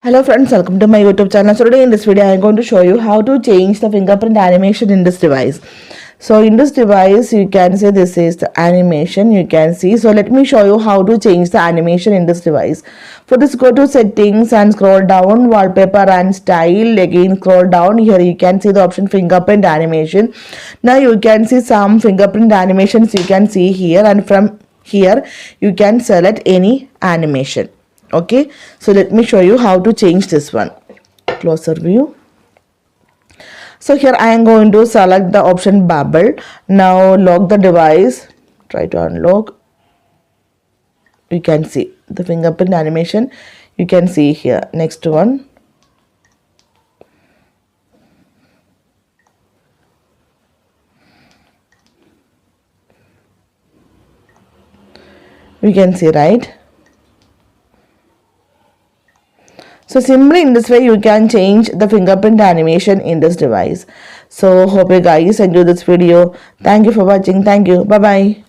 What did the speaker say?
Hello friends, welcome to my YouTube channel. So today in this video I am going to show you how to change the fingerprint animation in this device. So in this device you can see this is the animation you can see. So let me show you how to change the animation in this device. For this, go to settings and scroll down, wallpaper and style. Again scroll down, here you can see the option fingerprint animation. Now you can see some fingerprint animations you can see here, and from here you can select any animation. Okay, so let me show you how to change this one. Closer view. So here I am going to select the option bubble. Now lock the device, try to unlock. You can see the fingerprint animation you can see here. Next one, we can see, right? So simply in this way you can change the fingerprint animation in this device. So hope you guys enjoy this video. Thank you for watching. Thank you. Bye bye.